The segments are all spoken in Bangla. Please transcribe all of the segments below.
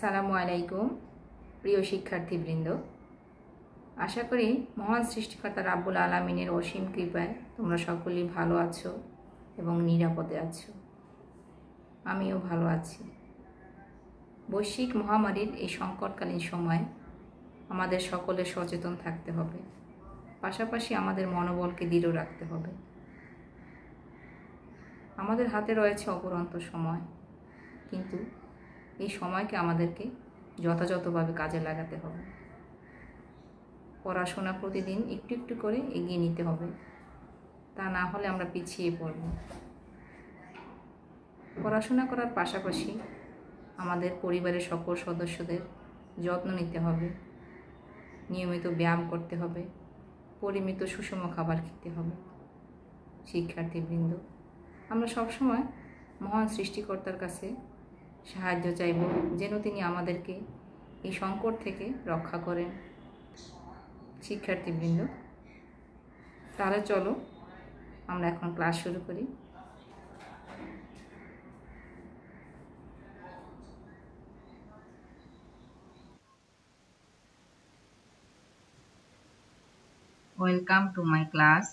আসসালামু আলাইকুম প্রিয় শিক্ষার্থীবৃন্দ, আশা করি মহান সৃষ্টিকর্তা রাব্বুল আলামিনের অসীম কৃপায় তোমরা সকলেই ভালো আছো এবং নিরাপদে আছো। আমিও ভালো আছি। বৈশ্বিক মহামারীর এই সংকটকালীন সময় আমাদের সকলের সচেতন থাকতে হবে, পাশাপাশি আমাদের মনোবলকে দৃঢ় রাখতে হবে। আমাদের হাতে রয়েছে অপরন্ত সময়, কিন্তু এই সময়কে আমাদেরকে যথাযথভাবে কাজে লাগাতে হবে। পড়াশোনা প্রতিদিন একটু একটু করে এগিয়ে নিতে হবে, তা না হলে আমরা পিছিয়ে পড়ব। পড়াশোনা করার পাশাপাশি আমাদের পরিবারের সকল সদস্যদের যত্ন নিতে হবে, নিয়মিত ব্যায়াম করতে হবে, পরিমিত সুষম খাবার খেতে হবে। শিক্ষার্থীবৃন্দ, আমরা সবসময় মহান সৃষ্টিকর্তার কাছে সাহায্য চাইব, যেন তিনি আমাদেরকে এই সংকট থেকে রক্ষা করেন। শিক্ষার্থীবৃন্দ, তাহলে চলো আমরা এখন ক্লাস শুরু করি। Welcome to my class.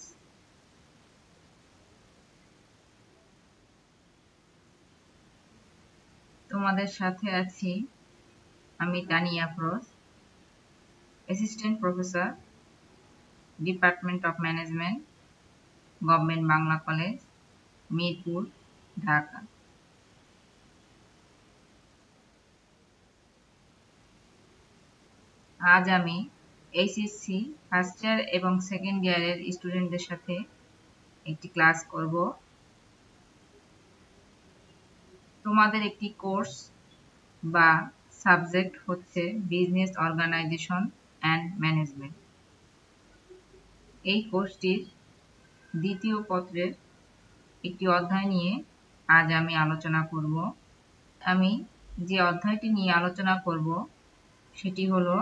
তোমাদের সাথে আছি আমি Tania Afroz, assistant professor, department of management, government Bangla college, Mirpur, Dhaka. আজ আমি এইচএসসি ফার্স্ট ইয়ার এবং সেকেন্ড ইয়ারের স্টুডেন্টদের সাথে একটি ক্লাস করব। তোমাদের একটি কোর্স বা সাবজেক্ট হচ্ছে বিজনেস অর্গানাইজেশন অ্যান্ড ম্যানেজমেন্ট। এই কোর্সটির দ্বিতীয় পত্রের একটি অধ্যায় নিয়ে আজ আমি আলোচনা করব। আমি যে অধ্যায়টি নিয়ে আলোচনা করব সেটি হলো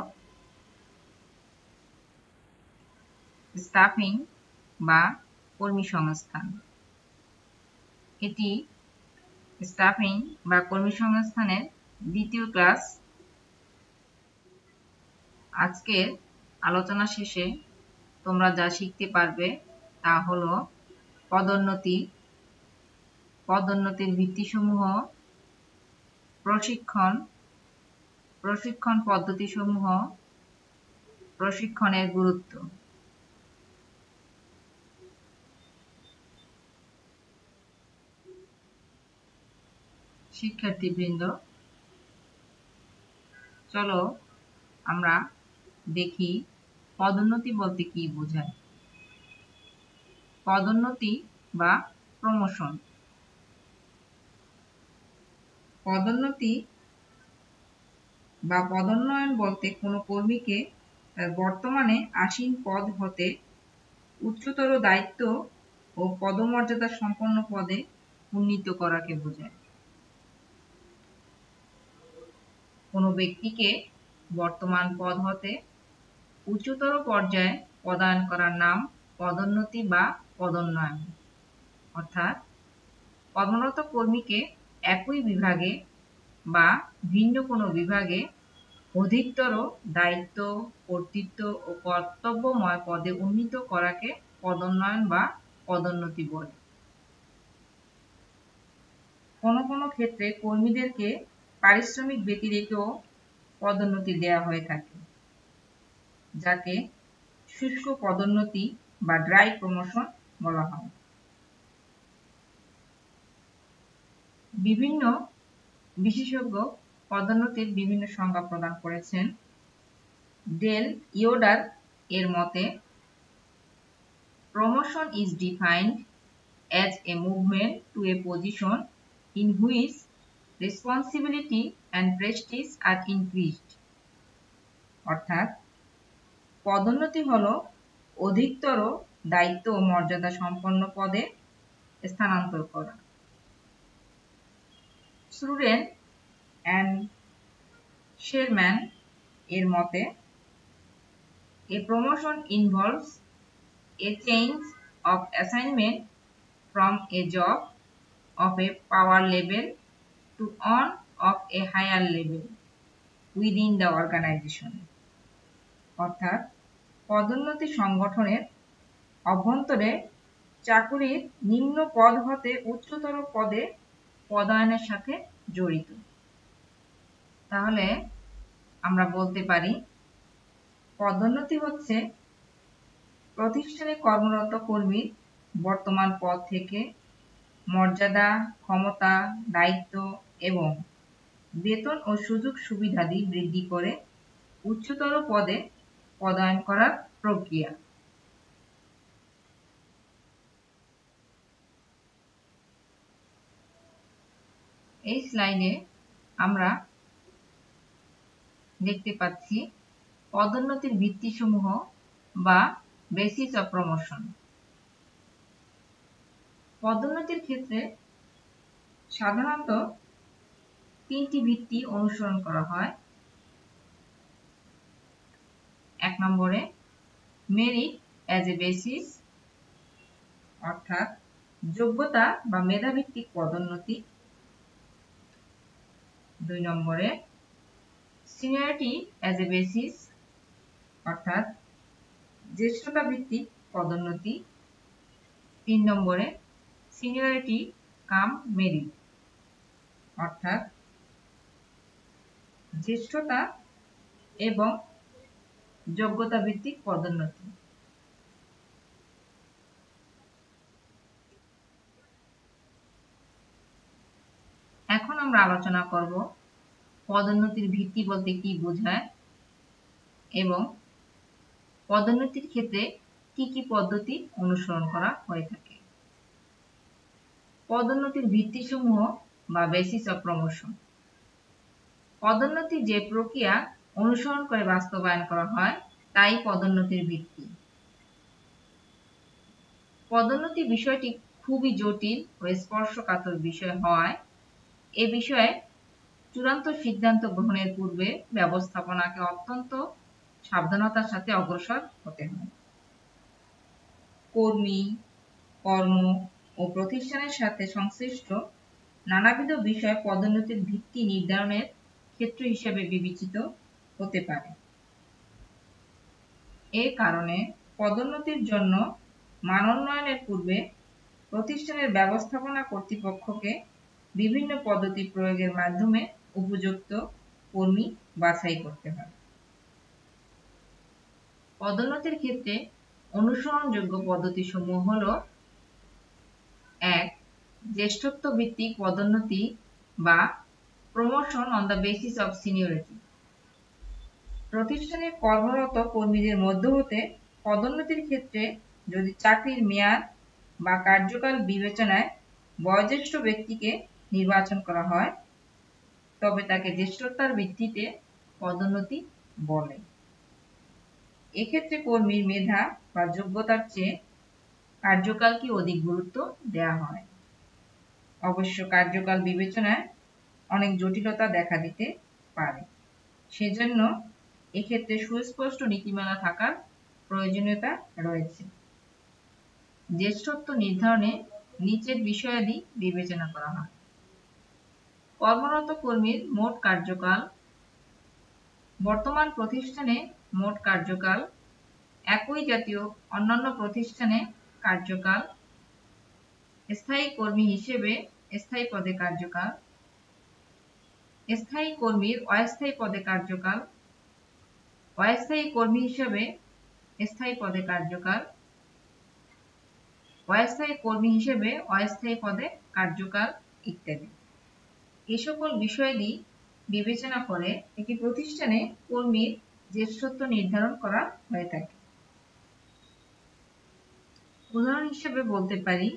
স্টাফিং বা কর্মী সংস্থান। এটি স্টাফিং বা কর্মী সংস্থানের দ্বিতীয় ক্লাস। আজকের আলোচনা শেষে তোমরা যা শিখতে পারবে তা হলো পদোন্নতি, পদোন্নতির ভিত্তিসমূহ, প্রশিক্ষণ পদ্ধতিসমূহ, প্রশিক্ষণের গুরুত্ব। শিক্ষার্থীবৃন্দ, চলো আমরা দেখি পদোন্নতি বলতে কি বোঝায়। পদোন্নতি বা প্রমোশন। পদোন্নতি বা পদোন্নয়ন বলতে কোনো কর্মীকে তার বর্তমানে আসীন পদ হতে উচ্চতর দায়িত্ব ও পদমর্যাদা সম্পন্ন পদে উন্নীত করাকে বোঝায়। কোনো ব্যক্তিকে বর্তমান পদ হতে উচ্চতর পর্যায়ে পদায়ন করার নাম পদোন্নতি বা পদোন্নয়ন। অর্থাৎ কর্মরত কর্মীকে একই বিভাগে বা ভিন্ন কোনো বিভাগে অধিকতর দায়িত্ব, কর্তৃত্ব ও কর্তব্যময় পদে উন্নীত করাকে পদোন্নয়ন বা পদোন্নতি বলে। কোনো কোনো ক্ষেত্রে কর্মীদেরকে পারিশ্রমিক ব্যতি রেখেও পদোন্নতি দেওয়া হয়ে থাকে, যাকে শুষ্ক পদোন্নতি বা ড্রাই প্রমোশন বলা হয়। বিভিন্ন বিশেষজ্ঞ পদোন্নতির বিভিন্ন সংজ্ঞা প্রদান করেছেন। ডেল ইয়োডার এর মতে, promotion is defined as a movement to a position in which responsibility and prestige are increased. অর্থাৎ পদোন্নতি হলো অধিকতর দায়িত্ব ও মর্যাদা সম্পন্ন পদে স্থানান্তর করা। স্টুডেন্ট অ্যান্ড শেরম্যান এর মতে, a promotion involves a change of assignment from a job of a power level to one of a higher level. Within the organisation, অর্থাৎ পদোন্নতি সংগঠনের অভ্যন্তরে চাকুরির নিম্ন পদ হতে উচ্চতর পদে পদায়নের সাথে জড়িত। তাহলে আমরা বলতে পারি পদোন্নতি হচ্ছে প্রতিষ্ঠানে কর্মরত কর্মীর বর্তমান পদ থেকে মর্যাদা, ক্ষমতা, দায়িত্ব এবং বেতন ও সুযোগ সুবিধাদি বৃদ্ধি করে উচ্চতর পদে পদায়ন করার প্রক্রিয়া। এই স্লাইডে আমরা দেখতে পাচ্ছি পদোন্নতির ভিত্তিসমূহ বা বেসিস অফ প্রমোশন। পদোন্নতির ক্ষেত্রে সাধারণত তিনটি ভিত্তি অনুসরণ করা হয়। 1 নম্বরে মেরিট অ্যাজ এ বেসিস, অর্থাৎ যোগ্যতা বা মেধাভিত্তিক পদোন্নতি। 2 নম্বরে সিনিয়রিটি অ্যাজ এ বেসিস, অর্থাৎ জ্যেষ্ঠতা ভিত্তিক পদোন্নতি। 3 নম্বরে সিনিয়রিটি কাম মেরিট, অর্থাৎ জ্যেষ্ঠতা এবং যোগ্যতা ভিত্তিক পদোন্নতি। এখন আমরা আলোচনা করব পদোন্নতির ভিত্তি বলতে কি বোঝায় এবং পদোন্নতির ক্ষেত্রে কি কি পদ্ধতি অনুসরণ করা হয়ে থাকে। পদোন্নতির ভিত্তিসমূহ বা বেসিস অফ প্রমোশন। পদোন্নতি যে প্রক্রিয়া অনুসরণ করে বাস্তবায়ন করা হয় তাই পদোন্নতির ভিত্তি। পদোন্নতি বিষয়টি খুবই জটিল ও স্পর্শকাতর বিষয় হওয়ায় এ বিষয়ে চূড়ান্ত সিদ্ধান্ত গ্রহণের পূর্বে ব্যবস্থাপনাকে অত্যন্ত সাবধানতার সাথে অগ্রসর হতে হয়। কর্মী, কর্ম ও প্রতিষ্ঠানের সাথে সংশ্লিষ্ট নানাবিধ বিষয় পদোন্নতির ভিত্তি নির্ধারণের ক্ষেত্র হিসেবে বিবেচিত হতে পারে। এ কারণে পদোন্নতির জন্য মানোন্নয়নের পূর্বে প্রতিষ্ঠানের ব্যবস্থাপনা কর্তৃপক্ষকে বিভিন্ন পদ্ধতি প্রয়োগের মাধ্যমে উপযুক্ত কর্মী বাছাই করতে হয়। পদোন্নতির ক্ষেত্রে অনুসরণযোগ্য পদ্ধতিসমূহ হল: 1. জ্যেষ্ঠত্ব ভিত্তিক পদোন্নতি বা promotion on the basis of seniority. প্রতিষ্ঠানে কর্মরত কর্মীদের মধ্য হতে পদোন্নতির ক্ষেত্রে যদি চাকরির মেয়াদ বা কার্যকাল বিবেচনায় বয়োজ্যেষ্ঠ ব্যক্তিকে নির্বাচন করা হয় তবে তাকে জ্যেষ্ঠতার ভিত্তিতে পদোন্নতি বলে। এক্ষেত্রে কর্মীর মেধা বা যোগ্যতার চেয়ে কার্যকালকে অধিক গুরুত্ব দেওয়া হয়। অবশ্য কার্যকাল বিবেচনায় অনেক জটিলতা দেখা দিতে পারে, সেজন্য এক্ষেত্রে সুস্পষ্ট নীতিমালা থাকার প্রয়োজনীয়তা রয়েছে। জ্যেষ্ঠত্ব নির্ধারণে নিচের বিষয়াদি বিবেচনা করা হয়: কর্মরত কর্মীর মোট কার্যকাল, বর্তমান প্রতিষ্ঠানে মোট কার্যকাল, একই জাতীয় অন্যান্য প্রতিষ্ঠানে কার্যকাল, স্থায়ী কর্মী হিসেবে স্থায়ী পদে কার্যকাল, স্থায়ী কর্মীর অস্থায়ী পদে কার্যকাল, অস্থায়ী কর্মী হিসেবে স্থায়ী পদে কার্যকাল, অস্থায়ী কর্মী হিসেবে অস্থায়ী পদে কার্যকাল ইত্যাদি। এ সকল বিষয়াদি বিবেচনা করে একটি প্রতিষ্ঠানে কর্মীর জ্যেষ্ঠত্ব নির্ধারণ করা হয়ে থাকে। উদাহরণ হিসেবে বলতে পারি,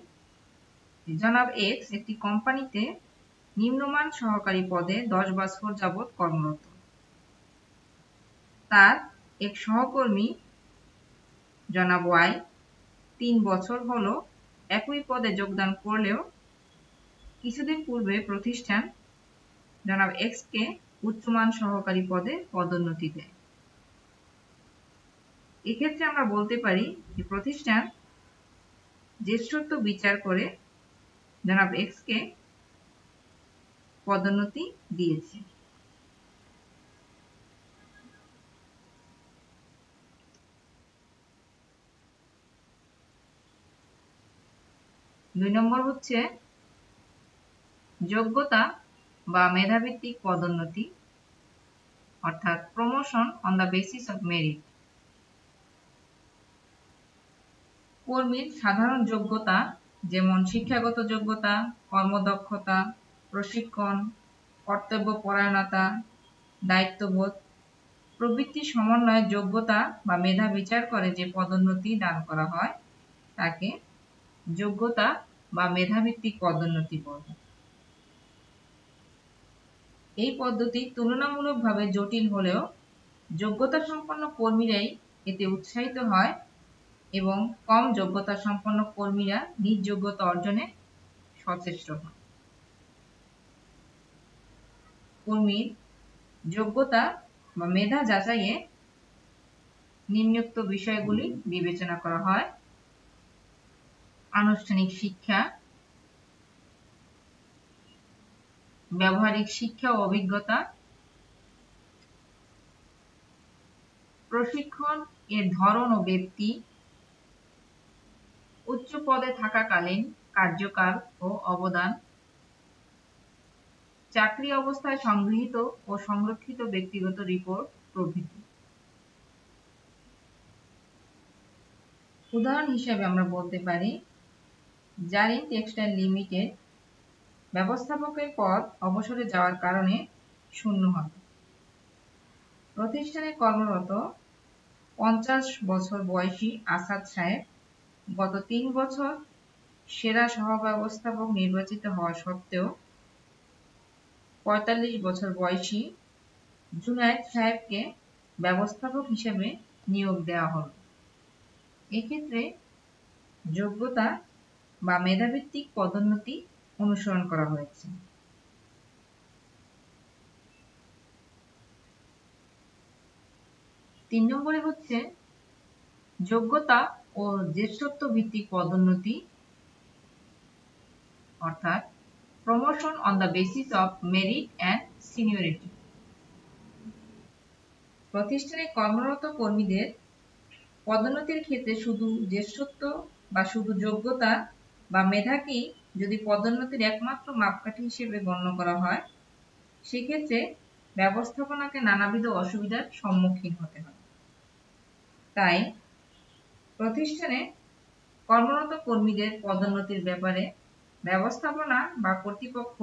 জনাব এক্স একটি কোম্পানিতে নিম্নমান সহকারী পদে 10 বছর যাবৎ কর্মরত। তার এক সহকর্মী জনাব ওয়াই 3 বছর হলো একই পদে যোগদান করলেও কিছুদিন পূর্বে প্রতিষ্ঠান জনাব এক্স কে উচ্চমান সহকারী পদে পদোন্নতি দেয়। এক্ষেত্রে আমরা বলতে পারি যে প্রতিষ্ঠান জ্যেষ্ঠত্ব বিচার করে জনাব এক্স কে পদোন্নতি দিয়েছে। 2 নম্বর হচ্ছে যোগ্যতা বা মেধাভিত্তিক পদোন্নতি, অর্থাৎ promotion on the basis of merit. কর্মীর সাধারণ যোগ্যতা যেমন শিক্ষাগত যোগ্যতা, কর্মদক্ষতা, প্রশিক্ষণ, কর্তব্যপরায়ণতা, দায়িত্ববোধ প্রভৃতি সমন্বয়ে যোগ্যতা বা মেধা বিচার করে যে পদোন্নতি দান করা হয় তাকে যোগ্যতা বা মেধাভিত্তিক পদোন্নতি বলে। এই পদ্ধতি তুলনামূলকভাবে জটিল হলেও যোগ্যতা সম্পন্ন কর্মীরাই এতে উৎসাহিত হয় এবং কম যোগ্যতা সম্পন্ন কর্মীরা নিজ যোগ্যতা অর্জনে সচেষ্ট হন। কর্মীর যোগ্যতা বা মেধা যাচাইয়ে নিম্নোক্ত বিষয়গুলি বিবেচনা করা হয়: আনুষ্ঠানিক শিক্ষা, ব্যবহারিক শিক্ষা ও অভিজ্ঞতা, প্রশিক্ষণ এর ধরন ও ব্যক্তি, উচ্চ পদে থাকাকালীন কার্যকাল ও অবদান, চাকরি অবস্থায় সংগৃহীত ও সংরক্ষিত ব্যক্তিগত রিপোর্ট প্রভৃতি। উদাহরণ হিসেবে আমরা বলতে পারি, জারিন টেক্সটাইল লিমিটেড ব্যবস্থাপকের পদ অবসরে যাওয়ার কারণে শূন্য হন। প্রতিষ্ঠানে কর্মরত 50 বছর বয়সী আসাদ সাহেব গত 3 বছর সেরা সহব্যবস্থাপক নির্বাচিত হওয়া সত্ত্বেও 45 বছর বয়সী জুনায়েদ সাহেবকে ব্যবস্থাপক হিসেবে নিয়োগ দেওয়া হল। এক্ষেত্রে যোগ্যতা বা মেধাভিত্তিক পদোন্নতি অনুসরণ করা হয়েছে। 3 নম্বরে হচ্ছে যোগ্যতা ও জ্যেষ্ঠত্ব ভিত্তিক পদোন্নতি, অর্থাৎ promotion on the basis of merit and seniority. প্রতিষ্ঠানে কর্মরত কর্মীদের পদোন্নতির ক্ষেত্রে শুধু জ্যেষ্ঠত্ব বা শুধু যোগ্যতা বা মেধাকেই যদি পদোন্নতির একমাত্র মাপকাঠি হিসেবে গণ্য করা হয়, সেক্ষেত্রে ব্যবস্থাপনাকে নানাবিধ অসুবিধার সম্মুখীন হতে হয়। তাই প্রতিষ্ঠানে কর্মরত কর্মীদের পদোন্নতির ব্যাপারে ব্যবস্থাপনা বা কর্তৃপক্ষ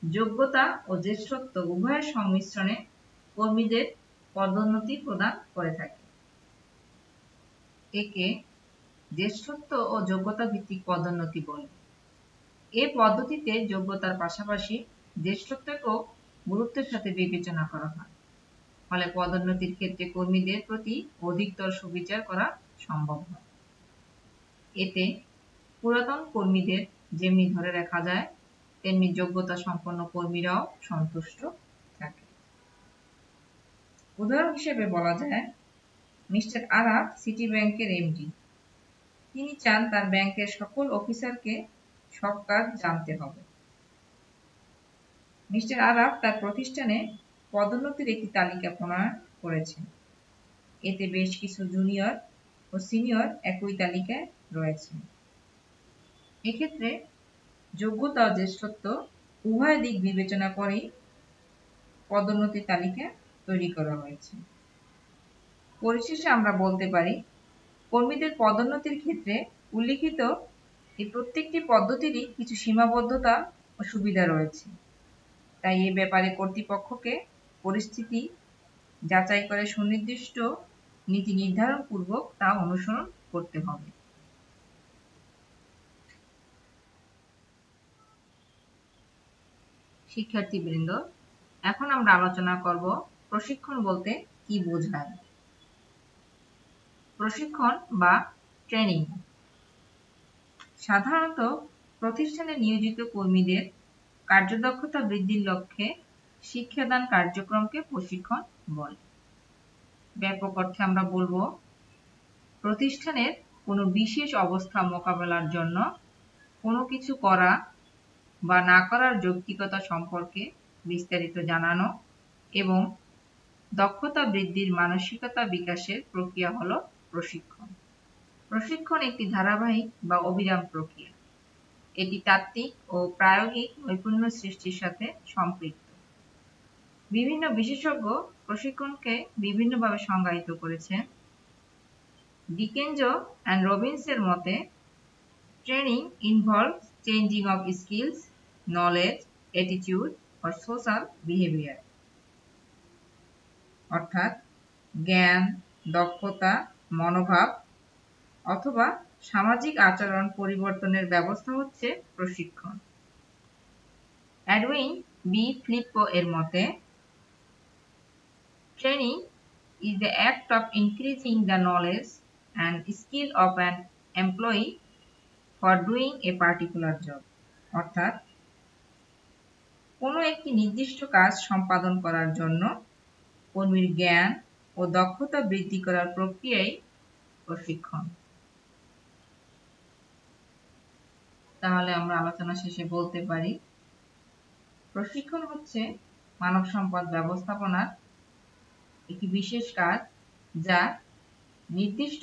যোগ্যতা ও জ্যেষ্ঠত্ব উভয়ের সংমিশ্রণে কর্মীদের পদোন্নতি প্রদান করে থাকে। একে জ্যেষ্ঠত্ব ও যোগ্যতা ভিত্তিক পদোন্নতি বলে। এ পদ্ধতিতে যোগ্যতার পাশাপাশি জ্যেষ্ঠত্বকেও গুরুত্বের সাথে বিবেচনা করা হয়, ফলে পদোন্নতির ক্ষেত্রে কর্মীদের প্রতি অধিকতর সুবিচার করা সম্ভব হয়। এতে পুরাতন কর্মীদের যেমনি ধরে রাখা যায়, তেমনি যোগ্যতা সম্পন্ন কর্মীরাও সন্তুষ্ট থাকে। উদাহরণ হিসেবে বলা যায়, মিস্টার আরাফ সিটি ব্যাংকের এমডি। তিনি চান তার ব্যাংকের সকল অফিসারকে সব কাজ জানতে হবে। মিস্টার আরাফ তার প্রতিষ্ঠানে পদোন্নতির একটি তালিকা প্রণয়ন করেছেন। এতে বেশ কিছু জুনিয়র ও সিনিয়র একই তালিকায় রয়েছে। এক্ষেত্রে যোগ্যতা ও জ্যেষ্ঠত্ব উভয় দিক বিবেচনা করেই পদোন্নতির তালিকা তৈরি করা হয়েছে। পরিশেষে আমরা বলতে পারি, কর্মীদের পদোন্নতির ক্ষেত্রে উল্লিখিত এই প্রত্যেকটি পদ্ধতিরই কিছু সীমাবদ্ধতা ও সুবিধা রয়েছে। তাই এ ব্যাপারে কর্তৃপক্ষকে পরিস্থিতি যাচাই করে সুনির্দিষ্ট নীতি নির্ধারণ পূর্বক তা অনুসরণ করতে হবে। শিক্ষার্থীবৃন্দ, এখন আমরা আলোচনা করব প্রশিক্ষণ বলতে কি বোঝায়। প্রশিক্ষণ বা ট্রেনিং সাধারণত প্রতিষ্ঠানে নিয়োজিত কর্মীদের কার্যদক্ষতা বৃদ্ধির লক্ষ্যে শিক্ষাদান কার্যক্রমকে প্রশিক্ষণ বলে। ব্যাপক অর্থে আমরা বলবো, প্রতিষ্ঠানের কোনো বিশেষ অবস্থা মোকাবেলার জন্য কোনো কিছু করা বা না করার যৌক্তিকতা সম্পর্কে বিস্তারিত জানানো এবং দক্ষতা বৃদ্ধির মানসিকতা বিকাশের প্রক্রিয়া হলো প্রশিক্ষণ। প্রশিক্ষণ একটি ধারাবাহিক বা অবিরাম প্রক্রিয়া। এটি তাত্ত্বিক ও প্রায়োগিক নৈপুণ্য সৃষ্টির সাথে সম্পৃক্ত। বিভিন্ন বিশেষজ্ঞ প্রশিক্ষণকে বিভিন্নভাবে সংজ্ঞায়িত করেছেন। ডিকেনজো অ্যান্ড রবিন্সের মতে training involves changing of skills, knowledge, attitude or social behaviour, অর্থাৎ জ্ঞান, দক্ষতা, মনোভাব অথবা সামাজিক আচরণ পরিবর্তনের ব্যবস্থা হচ্ছে প্রশিক্ষণ। এডউইন বি ফ্লিপ্পো এর মতে training is the act of increasing the knowledge and skill of an employee for doing a particular job, অর্থাৎ কোনো একটি নির্দিষ্ট কাজ সম্পাদন করার জন্য কর্মীর জ্ঞান ও দক্ষতা বৃদ্ধি করার প্রক্রিয়াই প্রশিক্ষণ। তাহলে আমরা আলোচনা শেষে বলতে পারি, প্রশিক্ষণ হচ্ছে মানব সম্পদ ব্যবস্থাপনার একটি বিশেষ কাজ যা নির্দিষ্ট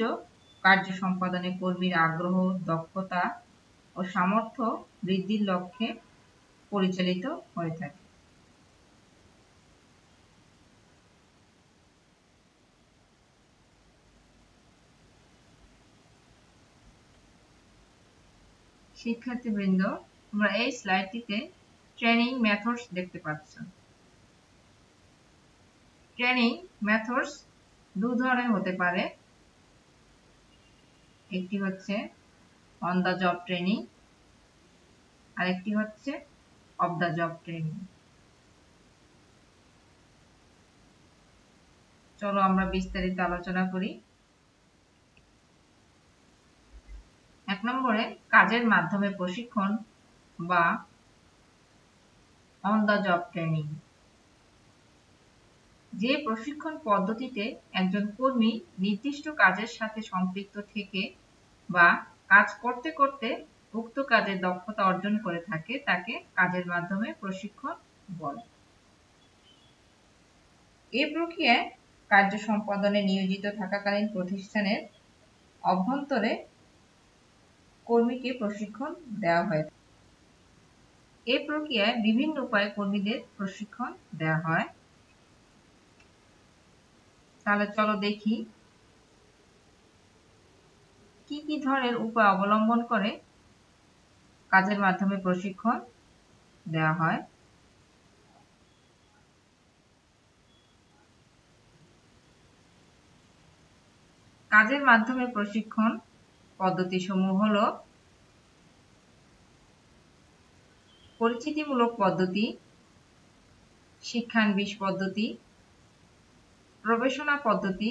কার্য সম্পাদনে কর্মীর আগ্রহ, দক্ষতা ও সামর্থ্য বৃদ্ধির লক্ষ্যে পরিচালিত হয়ে থাকে। শিক্ষার্থীবৃন্দ, তোমরা এই স্লাইডটিতে ট্রেনিং মেথডস দেখতে পাচ্ছ। ট্রেনিং মেথডস দু ধরনের হতে পারে, একটি হচ্ছে অন দ্য জব ট্রেনিং আর একটি হচ্ছে অফ দ্য জব ট্রেনিং। চলো আমরা বিস্তারিত আলোচনা করি। 1 নম্বরে কাজের মাধ্যমে প্রশিক্ষণ বা অন দ্য জব ট্রেনিং। যে প্রশিক্ষণ পদ্ধতিতে একজন কর্মী নির্দিষ্ট কাজের সাথে সম্পৃক্ত থেকে বা কাজ করতে করতে উক্ত কাজের দক্ষতা অর্জন করে থাকে তাকে কাজের মাধ্যমে প্রশিক্ষণ বলে। এই প্রক্রিয়ায় কার্য সম্পাদনে নিয়োজিত থাকাকালীন প্রতিষ্ঠানের অভ্যন্তরে কর্মীকে প্রশিক্ষণ দেওয়া হয়। এই প্রক্রিয়ায় বিভিন্ন উপায়ে কর্মীদের প্রশিক্ষণ দেওয়া হয়। তাহলে চলো দেখি কি কি ধরনের উপায় অবলম্বন করে কাজের মাধ্যমে প্রশিক্ষণ দেওয়া হয়। কাজের মাধ্যমে প্রশিক্ষণ পদ্ধতিসমূহ হলো পরিচিতিমূলক পদ্ধতি, শিক্ষানবিশ পদ্ধতি, প্রবেশনা পদ্ধতি,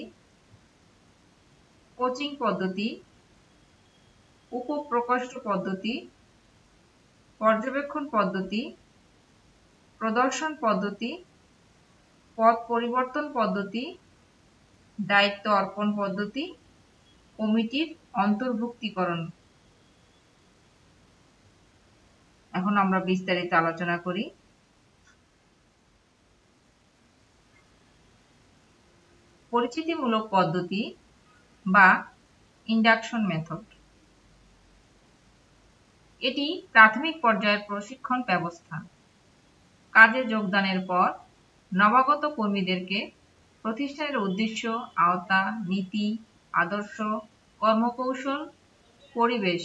কোচিং পদ্ধতি, উপপ্রকোষ্ঠ পদ্ধতি, পর্যবেক্ষণ পদ্ধতি, প্রদর্শন পদ্ধতি, পদ পরিবর্তন পদ্ধতি, দায়িত্ব অর্পণ পদ্ধতি, কমিটির অন্তর্ভুক্তিকরণ। এখন আমরা বিস্তারিত আলোচনা করি। পরিচিতিমূলক পদ্ধতি বা ইন্ডাকশন মেথড, এটি প্রাথমিক পর্যায়ের প্রশিক্ষণ ব্যবস্থা। কাজে যোগদানের পর নবাগত কর্মীদেরকে প্রতিষ্ঠানের উদ্দেশ্য, আওতা, নীতি, আদর্শ, কর্মকৌশল, পরিবেশ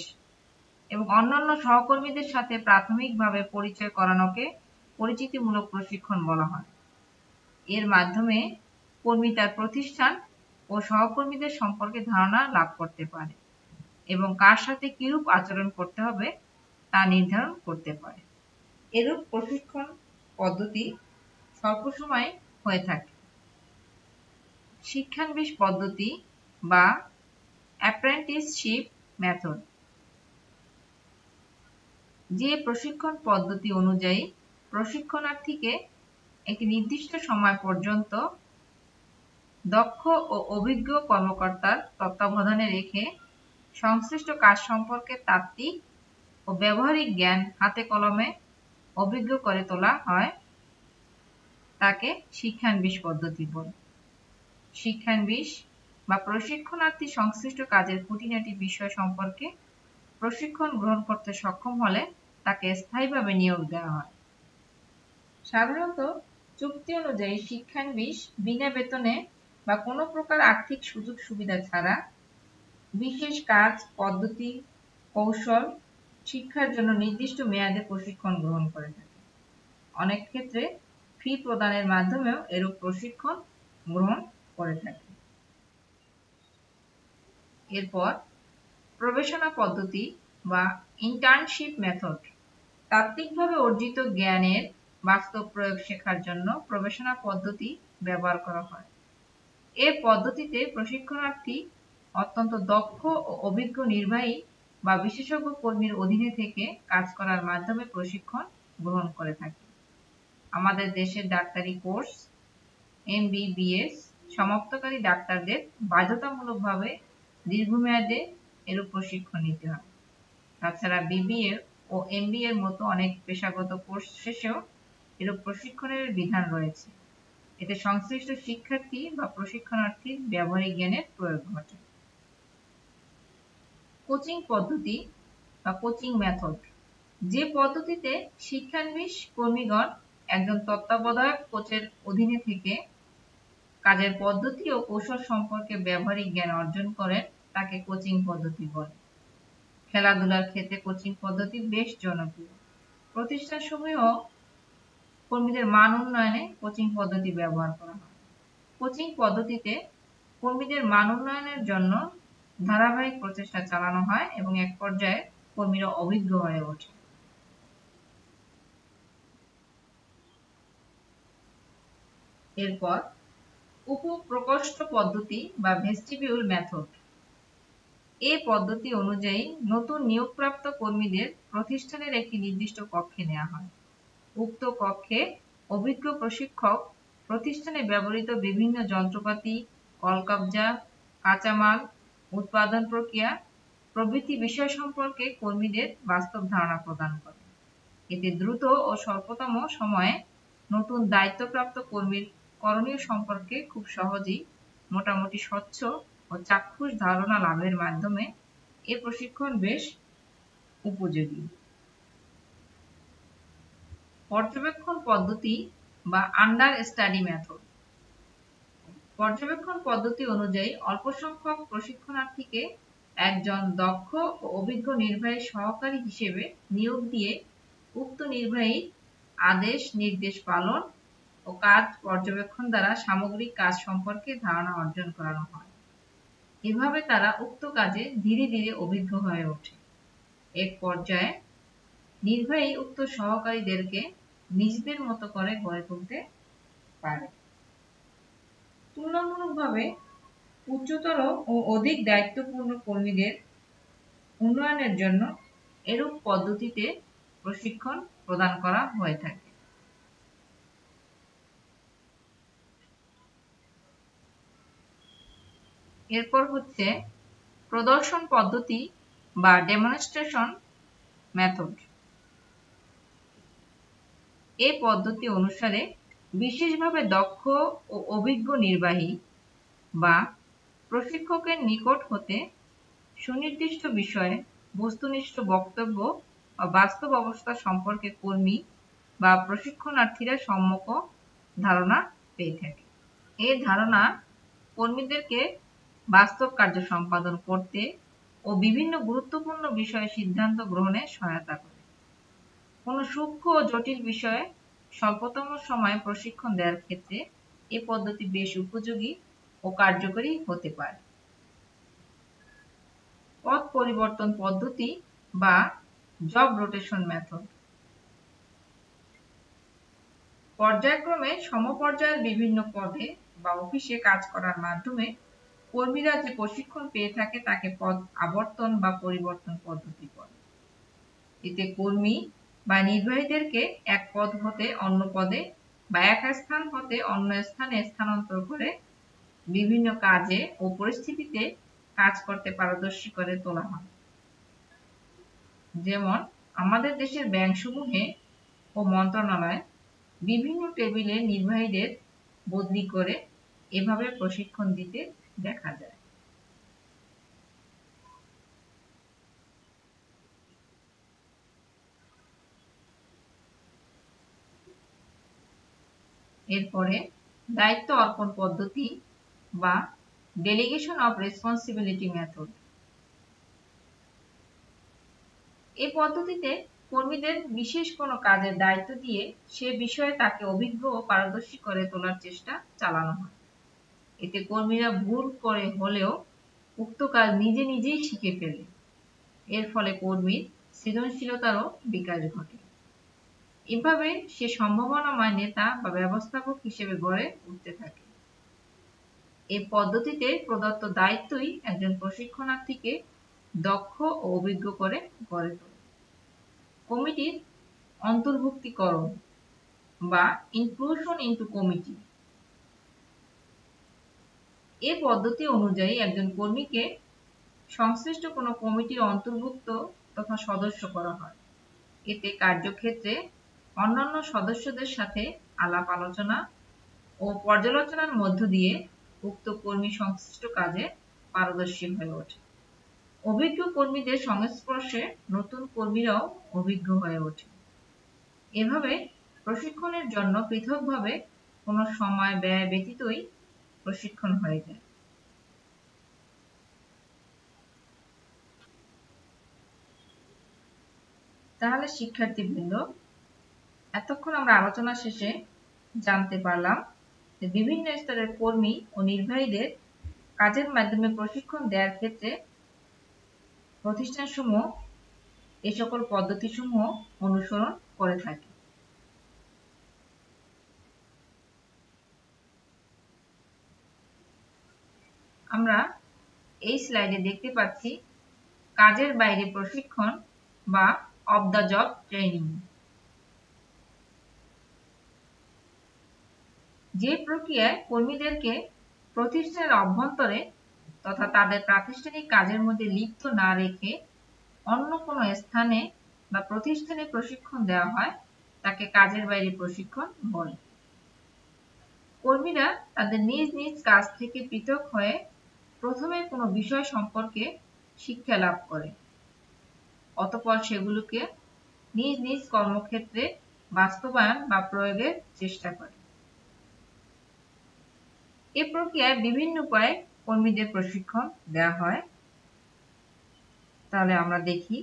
এবং অন্যান্য সহকর্মীদের সাথে প্রাথমিকভাবে পরিচয় করানোকে পরিচিতিমূলক প্রশিক্ষণ বলা হয়। এর মাধ্যমে কর্মী তার প্রতিষ্ঠান ও সহকর্মীদের সম্পর্কে ধারণা লাভ করতে পারে এবং কার সাথে কিরূপ আচরণ করতে হবে তা নির্ধারণ করতে পারে। এরূপ প্রশিক্ষণ পদ্ধতি স্বল্প সময়ে হয়ে থাকে। শিক্ষানবিশ পদ্ধতি বা অ্যাপ্রেন্টিসশিপ মেথড, যে প্রশিক্ষণ পদ্ধতি অনুযায়ী প্রশিক্ষণার্থীকে একটি নির্দিষ্ট সময় পর্যন্ত দক্ষ ও অভিজ্ঞ কর্মকর্তার তত্ত্বাবধানে রেখে সংশ্লিষ্ট কাজ সম্পর্কে তাত্ত্বিক ও ব্যবহারিক জ্ঞান হাতে কলমে অভিজ্ঞ করে তোলা হয়, তাকে শিক্ষানবিশ পদ্ধতি বলে। শিক্ষানবিশ বা প্রশিক্ষণার্থী সংশ্লিষ্ট কাজের খুঁটিনাটি বিষয় সম্পর্কে প্রশিক্ষণ গ্রহণ করতে সক্ষম হলে তাকে স্থায়ীভাবে নিয়োগ দেওয়া হয়। সাধারণত চুক্তি অনুযায়ী শিক্ষানবিশ বিনা বেতনে বা কোনো প্রকার আর্থিক সুযোগ সুবিধা ছাড়া বিশেষ কাজ, পদ্ধতি, কৌশল শিক্ষার জন্য নির্দিষ্ট মেয়াদে প্রশিক্ষণ গ্রহণ করে থাকে। অনেক ক্ষেত্রে ফি প্রদানের মাধ্যমেও এরূপ প্রশিক্ষণ গ্রহণ করে থাকে। এরপর প্রবেশনা পদ্ধতি বা ইন্টার্নশিপ মেথড। তাত্ত্বিকভাবে অর্জিত জ্ঞানের বাস্তব প্রয়োগ শেখার জন্য প্রবেশনা পদ্ধতি ব্যবহার করা হয়। এ পদ্ধতিতে প্রশিক্ষণার্থী অত্যন্ত দক্ষ ও অভিজ্ঞ নির্বাহী বা বিশেষজ্ঞ কর্মীর অধীনে থেকে কাজ করার মাধ্যমে প্রশিক্ষণ গ্রহণ করে থাকে। আমাদের দেশের ডাক্তারি কোর্স MBBS সমাপ্তকারী ডাক্তারদের বাধ্যতামূলকভাবে দীর্ঘমেয়াদে এরূপ প্রশিক্ষণ নিতে হয়। তাছাড়া BBA ও MBA এর মতো অনেক পেশাগত কোর্স শেষেও এরূপ প্রশিক্ষণের বিধান রয়েছে। এতে সংশ্লিষ্ট শিক্ষার্থী বা প্রশিক্ষণার্থীর ব্যবহারিক জ্ঞানের প্রয়োগ ঘটে। কোচিং পদ্ধতি বা কোচিং মেথড। যে পদ্ধতিতে শিক্ষানবিশ কর্মীগণ একজন তত্ত্বাবধায়ক কোচের অধীনে থেকে কাজের পদ্ধতি ও কৌশল সম্পর্কে ব্যবহারিক জ্ঞান অর্জন করেন তাকে কোচিং পদ্ধতি বলে। খেলাধুলার ক্ষেত্রে কোচিং পদ্ধতি বেশ জনপ্রিয়। প্রতিষ্ঠানসমূহ কর্মীদের মান উন্নয়নে কোচিং পদ্ধতি ব্যবহার করা হয়। কোচিং পদ্ধতিতে কর্মীদের মান উন্নয়নের জন্য ধারাবাহিক প্রচেষ্টা চালানো হয় এবং এক পর্যায়ে কর্মীরা অভিজ্ঞ হয়ে ওঠে। এরপর উপপ্রকোষ্ঠ পদ্ধতি বা ভেস্টিবিউল মেথড। এই পদ্ধতি অনুযায়ী নতুন নিয়োগপ্রাপ্ত কর্মীদের প্রতিষ্ঠানের একটি নির্দিষ্ট কক্ষে নেওয়া হয়। উক্ত কক্ষে অভিজ্ঞ প্রশিক্ষক প্রতিষ্ঠানে ব্যবহৃত বিভিন্ন যন্ত্রপাতি, কলকবজা, কাঁচামাল, উৎপাদন প্রক্রিয়া প্রভৃতি বিষয় সম্পর্কে কর্মীদের বাস্তব ধারণা প্রদান করে। এতে দ্রুত ও স্বল্পতম সময়ে নতুন দায়িত্বপ্রাপ্ত কর্মীর করণীয় সম্পর্কে খুব সহজেই মোটামুটি স্বচ্ছ ও চাক্ষুষ ধারণা লাভের মাধ্যমে এ প্রশিক্ষণ বেশ উপযোগী। পর্যবেক্ষণ পদ্ধতি বা আন্ডার স্টাডি মেথড। পর্যবেক্ষণ পদ্ধতি অনুযায়ী অল্প সংখ্যক প্রশিক্ষণার্থীকে একজন দক্ষ ও অভিজ্ঞ নির্বাহী সহকারী হিসেবে নিয়োগ দিয়ে উক্ত নির্বাহী আদেশ নির্দেশ পালন ও কাজ পর্যবেক্ষণ দ্বারা সামগ্রিক কাজ সম্পর্কে ধারণা অর্জন করানো হয়। এভাবে তারা উক্ত কাজে ধীরে ধীরে অভিজ্ঞ হয়ে ওঠে। এক পর্যায়ে নির্বাহী উক্ত সহকারীদেরকে নিজেদের মতো করে গড়ে তুলতে পারে। তুলনামূলকভাবে উচ্চতর ও অধিক দায়িত্বপূর্ণ কর্মীদের উন্নয়নের জন্য এরূপ পদ্ধতিতে প্রশিক্ষণ প্রদান করা হয়ে থাকে। এরপর হচ্ছে প্রদর্শন পদ্ধতি বা ডেমনস্ট্রেশন মেথড। এই পদ্ধতি অনুসারে বিশেষভাবে দক্ষ ও অভিজ্ঞ নির্বাহী বা প্রশিক্ষকের নিকট হতে সুনির্দিষ্ট বিষয়ে বস্তুনিষ্ঠ বক্তব্য বা বাস্তব অবস্থা সম্পর্কে কর্মী বা প্রশিক্ষণার্থীরা সম্যক ধারণা পেয়ে থাকে। এই ধারণা কর্মীদেরকে বাস্তব কার্য সম্পাদন করতে ও বিভিন্ন গুরুত্বপূর্ণ বিষয়ে সিদ্ধান্ত গ্রহণে সহায়তা করে। কোনো সূক্ষ্ম ও জটিল বিষয়ে স্বল্পতম সময়ে প্রশিক্ষণ দেওয়ার ক্ষেত্রে এই পদ্ধতি বেশ উপযোগী ও কার্যকরী হতে পারে। পদ পরিবর্তন পদ্ধতি বা জব রোটেশন মেথড। পর্যায়ক্রমে সমপর্যায়ের বিভিন্ন পদে বা অফিসে কাজ করার মাধ্যমে কর্মীরা যে প্রশিক্ষণ পেয়ে থাকে তাকে পদ আবর্তন বা পরিবর্তন পদ্ধতি বলে। এতে কর্মী বা নির্বাহীদেরকে এক পদ হতে অন্য পদে বা এক স্থান হতে অন্য স্থানে স্থানান্তর করে বিভিন্ন কাজে ও পরিস্থিতিতে কাজ করতে পারদর্শী করে তোলা হয়। যেমন আমাদের দেশের ব্যাংকসমূহে ও মন্ত্রণালয়ে বিভিন্ন টেবিলে নির্বাহীদের বদলি করে এভাবে প্রশিক্ষণ দিতে দেখা যায়। এরপরে দায়িত্ব অর্পণ পদ্ধতি বা ডেলিগেশন অফ রেসপন্সিবিলিটি মেথড। এই পদ্ধতিতে কর্মীদের বিশেষ কোনো কাজের দায়িত্ব দিয়ে সে বিষয়ে তাকে অভিজ্ঞ ও পারদর্শী করে তোলার চেষ্টা চালানো হয়। এতে কর্মীরা ভুল করে হলেও উক্ত কাজ নিজে নিজেই শিখে ফেলে। এর ফলে কর্মীর সৃজনশীলতারও বিকাশ ঘটে। এভাবে সে সম্ভাবনাময় নেতা বা ব্যবস্থাপক হিসেবে গড়ে উঠতে থাকে। এই পদ্ধতিতে প্রদত্ত দায়িত্বই একজন প্রশিক্ষণার্থীকে দক্ষ ও অভিজ্ঞ করে গড়ে তোলে। কমিটির অন্তর্ভুক্তিকরণ বা ইনক্লুশন ইনটু কমিটি। এ পদ্ধতি অনুযায়ী একজন কর্মীকে সংশ্লিষ্ট কোনো কমিটির অন্তর্ভুক্ত তথা সদস্য করা হয়। এতে কার্যক্ষেত্রে অন্যান্য সদস্যদের সাথে আলাপ আলোচনা ও পর্যালোচনার মধ্য দিয়ে উক্ত কর্মী সংশ্লিষ্ট কাজে পারদর্শী হয়ে ওঠে। অভিজ্ঞ কর্মীদের সংস্পর্শে নতুন কর্মীরাও অভিজ্ঞ হয়ে ওঠে। এভাবে প্রশিক্ষণের জন্য পৃথকভাবে কোনো সময় ব্যয় ব্যতীতই প্রশিক্ষণ হয়ে যায়। তাহলে শিক্ষার্থীবৃন্দ, এতক্ষণ আমরা আলোচনা শেষে জানতে পারলাম যে বিভিন্ন স্তরের কর্মী ও নির্বাহীদের কাজের মাধ্যমে প্রশিক্ষণ দেওয়ার ক্ষেত্রে প্রতিষ্ঠানসমূহ এই সকল পদ্ধতিসমূহ অনুসরণ করে থাকে। আমরা এই স্লাইডে দেখতে পাচ্ছি কাজের বাইরে প্রশিক্ষণ বা অফ দ্য জব ট্রেনিং। যে প্রক্রিয়ায় কর্মীদেরকে প্রতিষ্ঠানের অভ্যন্তরে তথা তাদের প্রাতিষ্ঠানিক কাজের মধ্যে লিপ্ত না রেখে অন্য কোনো স্থানে বা প্রতিষ্ঠানে প্রশিক্ষণ দেওয়া হয় তাকে কাজের বাইরে প্রশিক্ষণ বলে। কর্মীরা তাদের নিজ নিজ কাজ থেকে পৃথক হয়ে প্রথমে কোনো বিষয় সম্পর্কে শিক্ষা লাভ করে, অতঃপর সেগুলোকে নিজ নিজ কর্মক্ষেত্রে বাস্তবায়ন বা প্রয়োগের চেষ্টা করে। এ প্রক্রিয়ায় বিভিন্ন উপায়ে কর্মীদের প্রশিক্ষণ দেওয়া হয়। তাহলে আমরা দেখি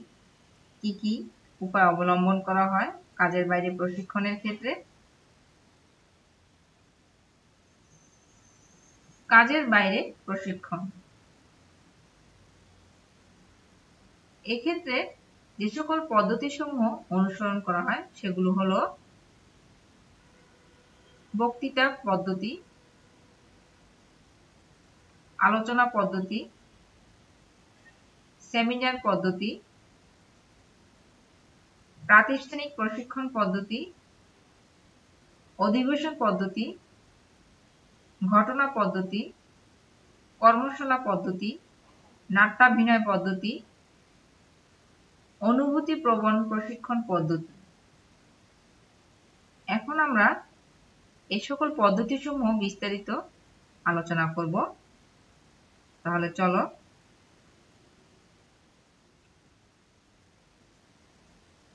কি কি উপায় অবলম্বন করা হয় কাজের বাইরে প্রশিক্ষণের ক্ষেত্রে। কাজের বাইরে প্রশিক্ষণ, এক্ষেত্রে যে সকল পদ্ধতিসমূহ অনুসরণ করা হয় সেগুলো হলো বক্তৃতা পদ্ধতি, আলোচনা পদ্ধতি, সেমিনার পদ্ধতি, প্রাতিষ্ঠানিক প্রশিক্ষণ পদ্ধতি, অধিবেশন পদ্ধতি, ঘটনা পদ্ধতি, কর্মশালা পদ্ধতি, নাট্যাভিনয় পদ্ধতি, অনুভূতি প্রবণ প্রশিক্ষণ পদ্ধতি। এখন আমরা এই সকল পদ্ধতিসমূহ বিস্তারিত আলোচনা করব। তাহলে চলো।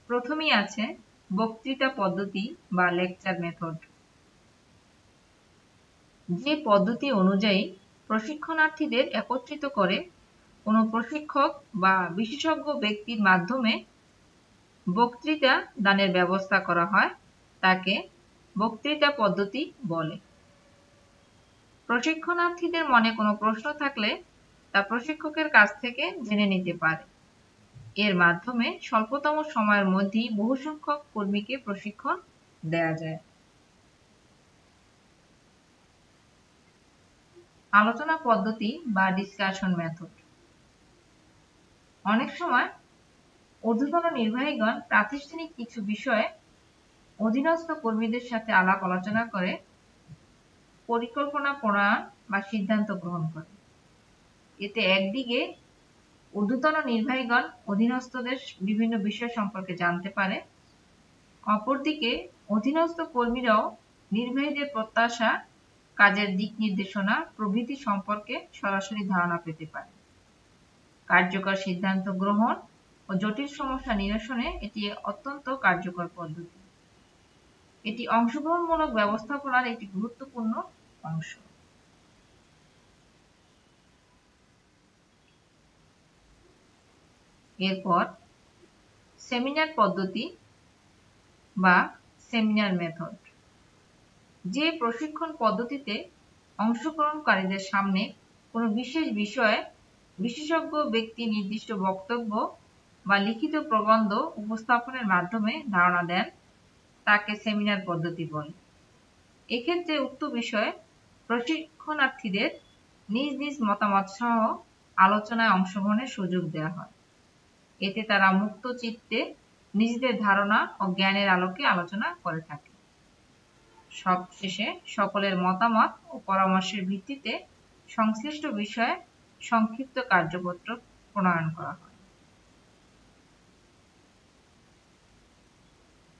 প্রথমেই আছে বক্তৃতা পদ্ধতি বা লেকচার মেথড। যে পদ্ধতি অনুযায়ী প্রশিক্ষণার্থীদের একত্রিত করে কোনো প্রশিক্ষক বা বিশেষজ্ঞ ব্যক্তির মাধ্যমে বক্তৃতা দানের ব্যবস্থা করা হয় তাকে বক্তৃতা পদ্ধতি বলে। প্রশিক্ষণার্থীদের মনে কোনো প্রশ্ন থাকলে তা প্রশিক্ষকের কাছ থেকে জেনে নিতে পারে। এর মাধ্যমে স্বল্পতম সময়ের মধ্যেই বহু সংখ্যক কর্মীকে প্রশিক্ষণ দেয়া যায়। আলোচনা পদ্ধতি বা ডিসকাশন মেথড। অনেক সময় ঊর্ধ্বতন নির্বাহীগণ প্রাতিষ্ঠানিক কিছু বিষয়ে অধীনস্থ কর্মীদের সাথে আলাপ আলোচনা করে পরিকল্পনা প্রণয়ন বা সিদ্ধান্ত গ্রহণ করে। এতে একদিকে ঊর্ধ্বতন নির্বাহীগণ অধীনস্থদের বিভিন্ন বিষয় সম্পর্কে জানতে পারে, অপরদিকে অধীনস্থ কর্মীরাও নির্বাহীদের প্রত্যাশা, কাজের দিক নির্দেশনা প্রভৃতি সম্পর্কে সরাসরি ধারণা পেতে পারে। কার্যকর সিদ্ধান্ত গ্রহণ ও জটিল সমস্যা নিরসনে এটি অত্যন্ত কার্যকর পদ্ধতি। এটি অংশগ্রহণমূলক ব্যবস্থাপনার একটি গুরুত্বপূর্ণ অংশ। এরপর সেমিনার পদ্ধতি বা সেমিনার মেথড, যে প্রশিক্ষণ পদ্ধতিতে অংশগ্রহণকারীদের সামনে কোনো বিশেষ বিষয়ে বিশেষজ্ঞ ব্যক্তি নির্দিষ্ট বক্তব্য বা লিখিত প্রবন্ধ উপস্থাপনের মাধ্যমে ধারণা দেন, তাকে সেমিনার পদ্ধতি বলে। এক্ষেত্রে উক্ত বিষয়ে প্রশিক্ষণার্থীদের নিজ নিজ মতামত সহ আলোচনায় অংশগ্রহণের সুযোগ দেওয়া হয়। এতে তারা মুক্ত চিত্তে নিজেদের ধারণা ও জ্ঞানের আলোকে আলোচনা করে থাকে। সবশেষে সকলের মতামত ও পরামর্শের ভিত্তিতে সংশ্লিষ্ট বিষয়ে সংক্ষিপ্ত কার্যপত্র প্রণয়ন করা হয়।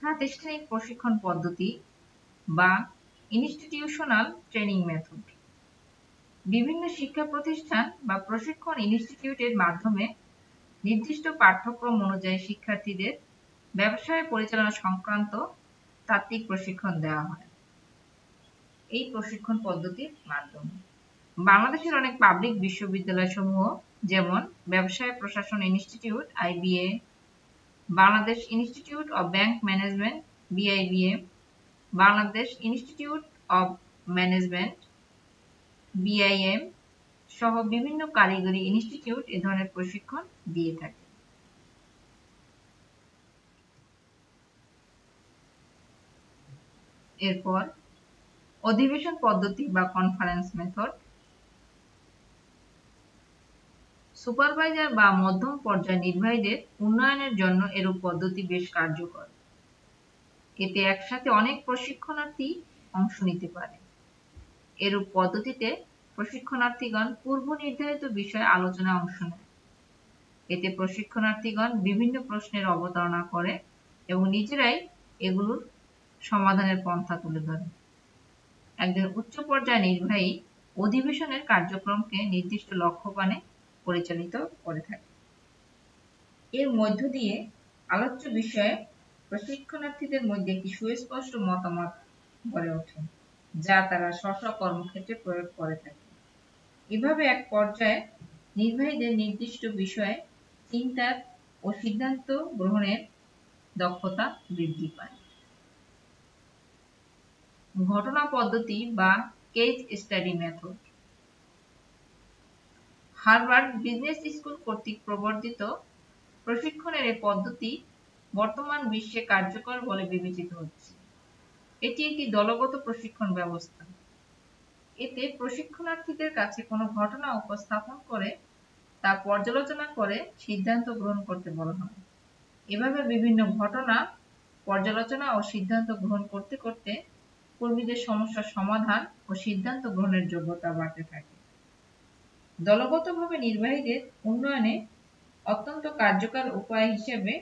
প্রাতিষ্ঠানিক প্রশিক্ষণ পদ্ধতি বা ইনস্টিটিউশনাল ট্রেনিং মেথড, বিভিন্ন শিক্ষা প্রতিষ্ঠান বা প্রশিক্ষণ ইনস্টিটিউটের মাধ্যমে নির্দিষ্ট পাঠ্যক্রম অনুযায়ী শিক্ষার্থীদের ব্যবসায় পরিচালনা সংক্রান্ত তাত্ত্বিক প্রশিক্ষণ দেওয়া হয়। এই প্রশিক্ষণ পদ্ধতির মাধ্যমে বাংলাদেশের অনেক পাবলিক বিশ্ববিদ্যালয় সমূহ, যেমন ব্যবসায় প্রশাসন institute IBA, Bangladesh institute of bank management BIBA, Bangladesh institute of management BIM সহ বিভিন্ন কারিগরি ইনস্টিটিউট এ ধরনের প্রশিক্ষণ দিয়ে থাকে। এরপর অধিবেশন পদ্ধতি বা কনফারেন্স মেথড, সুপারভাইজার বা মধ্যম পর্যায়ের নির্বাহীদের উন্নয়নের জন্য এরূপ পদ্ধতি বেশ কার্যকর। এতে একসাথে অনেক প্রশিক্ষণার্থী অংশ নিতে পারে। এরূপ পদ্ধতিতে প্রশিক্ষণার্থীগণ পূর্ব নির্ধারিত বিষয়ে আলোচনায় অংশ নেয়। এতে প্রশিক্ষণার্থীগণ বিভিন্ন প্রশ্নের অবতারণা করে এবং নিজেরাই এগুলোর সমাধানের পন্থা তুলে ধরে। একজন উচ্চ পর্যায়ের নির্বাহী অধিবেশনের কার্যক্রমকে নির্দিষ্ট লক্ষ্যপানে পরিচালিত করে থাকে। এর মধ্য দিয়ে আলোচ্য বিষয়ে প্রশিক্ষণার্থীদের মধ্যে একটি সুস্পষ্ট মতামত গড়ে ওঠে, যা তারা স্ব কর্মক্ষেত্রে প্রয়োগ করে থাকে। এভাবে এক পর্যায়ে নির্বাহীদের নির্দিষ্ট বিষয়ে চিন্তার ও সিদ্ধান্ত গ্রহণের দক্ষতা বৃদ্ধি পায়। ঘটনা পদ্ধতি বা case study method, Harvard business school কর্তৃক প্রবর্তিত প্রশিক্ষণের এই পদ্ধতি বর্তমান বিশ্বে কার্যকর বলে বিবেচিত হচ্ছে। এটি একটি দলগত প্রশিক্ষণ ব্যবস্থা। এতে প্রশিক্ষণার্থীদের কাছে কোনো ঘটনা উপস্থাপন করে তা পর্যালোচনা করে সিদ্ধান্ত গ্রহণ করতে বলা হয়। এভাবে বিভিন্ন ঘটনা পর্যালোচনা ও সিদ্ধান্ত গ্রহণ করতে করতে কর্মীদের সমস্যার সমাধান ও সিদ্ধান্ত গ্রহণের যোগ্যতা বাড়তে থাকে। দলগতভাবে নির্বাহীদের উন্নয়নে অত্যন্ত কার্যকর উপায় হিসেবে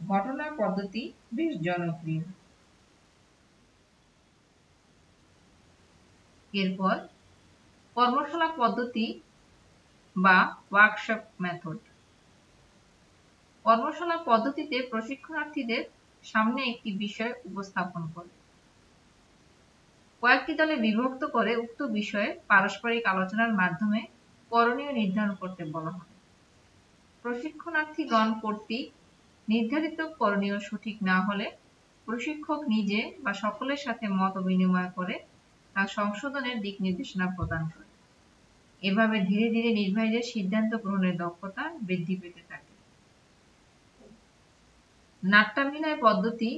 ঘটনা পদ্ধতি বেশ জনপ্রিয়। এরপর কর্মশালা পদ্ধতি বা ওয়ার্কশপ মেথড, কর্মশালা পদ্ধতিতে প্রশিক্ষণার্থীদের সামনে একটি বিষয় উপস্থাপন করে কয়েকটি দলে বিভক্ত করে উক্ত বিষয়ে পারস্পরিক আলোচনার মাধ্যমে করণীয় নির্ধারণ করতে বলা হয়। প্রশিক্ষণার্থীগণ কর্তৃক নির্ধারিত করণীয় সঠিক না হলে প্রশিক্ষক নিজে বা সকলের সাথে মত বিনিময় করে তা সংশোধনের দিক নির্দেশনা প্রদান করে। এভাবে ধীরে ধীরে নির্বাহীদের সিদ্ধান্ত গ্রহণের দক্ষতা বৃদ্ধি পেতে থাকে। নাট্যাভিনয় পদ্ধতি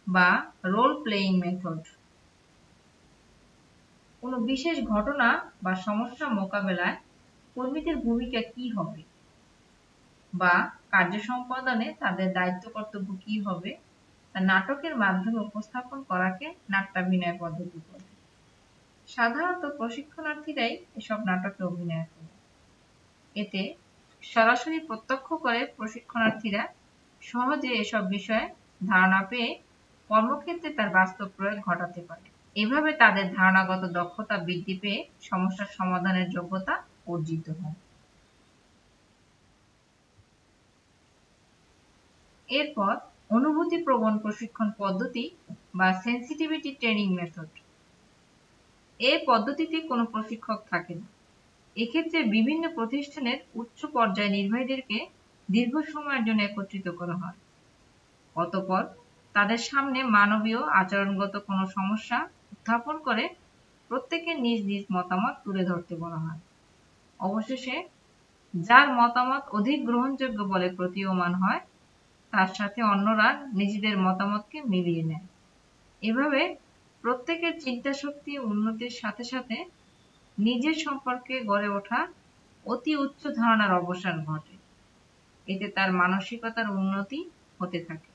বা রোল প্লেয়িং মেথড, কোনো বিশেষ ঘটনা বা সমস্যা মোকাবেলায় কর্মীদের ভূমিকা কি হবে বা কার্য সম্পাদনে তাদের দায়িত্ব কর্তব্য কি হবে তা নাটকের মাধ্যমে উপস্থাপন করাকে নাট্যাভিনয় পদ্ধতি বলে। সাধারণত প্রশিক্ষণার্থীরাই এসব নাটকে অভিনয় করে। এতে সরাসরি প্রত্যক্ষ করে প্রশিক্ষণার্থীরা সহজে এসব বিষয়ে ধারণা পেয়ে কর্মক্ষেত্রে তার বাস্তব প্রয়োগ ঘটাতে পারে। এভাবে তাদের ধারণাগত দক্ষতা বৃদ্ধি পেয়ে সমস্যার সমাধানের যোগ্যতা অর্জিত হয়। এরপর অনুভূতি প্রবণ প্রশিক্ষণ পদ্ধতি বা সেন্সিটিভিটি ট্রেনিং মেথড। এই পদ্ধতিতে কোনো প্রশিক্ষক থাকে না। এক্ষেত্রে বিভিন্ন প্রতিষ্ঠানের উচ্চ পর্যায়ে নির্বাহীদেরকে দীর্ঘ সময়ের জন্য একত্রিত করা হয়। অতঃপর তাদের সামনে মানবীয় আচরণগত কোনো সমস্যা উত্থাপন করে প্রত্যেকের নিজ নিজ মতামত তুলে ধরতে বলা হয়। অবশেষে যার মতামত অধিক গ্রহণযোগ্য বলে প্রতীয়মান হয় তার সাথে অন্যরা নিজেদের মতামতকে মিলিয়ে নেয়। এভাবে প্রত্যেকের চিন্তাশক্তি উন্নতির সাথে সাথে নিজের সম্পর্কে গড়ে ওঠা অতি উচ্চ ধারণার অবসান ঘটে। এতে তার মানসিকতার উন্নতি হতে থাকে।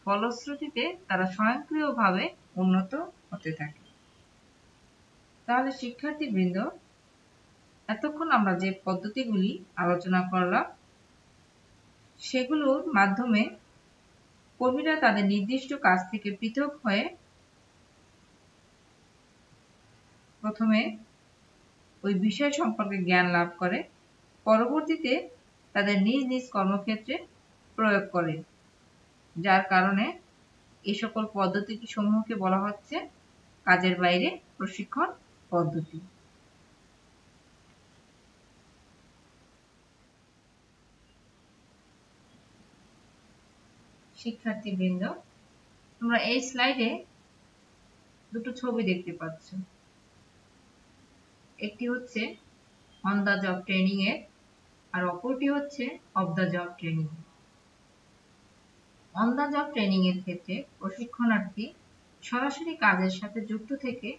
ফলশ্রুতিতে তারা স্বয়ংক্রিয়ভাবে উন্নত হতে থাকে। তাহলে শিক্ষার্থীবৃন্দ, এতক্ষণ আমরা যে পদ্ধতিগুলি আলোচনা করলাম সেগুলোর মাধ্যমে কর্মীরা তাদের নির্দিষ্ট কাজ থেকে পৃথক হয়ে প্রথমে ওই বিষয় সম্পর্কে জ্ঞান লাভ করে, পরবর্তীতে তাদের নিজ নিজ কর্মক্ষেত্রে প্রয়োগ করে, যার কারণে এই সকল পদ্ধতি সমূহকে বলা হচ্ছে কাজের বাইরে প্রশিক্ষণ পদ্ধতি। শিক্ষার্থীবৃন্দ, তোমরা এই স্লাইডে দুটো ছবি দেখতে পাচ্ছ। একটি হচ্ছে অন দ্য জব ট্রেনিং এর, আর অপরটি হচ্ছে of the job training. On the job training এর ক্ষেত্রে প্রশিক্ষণার্থী সরাসরি কাজের সাথে যুক্ত থেকে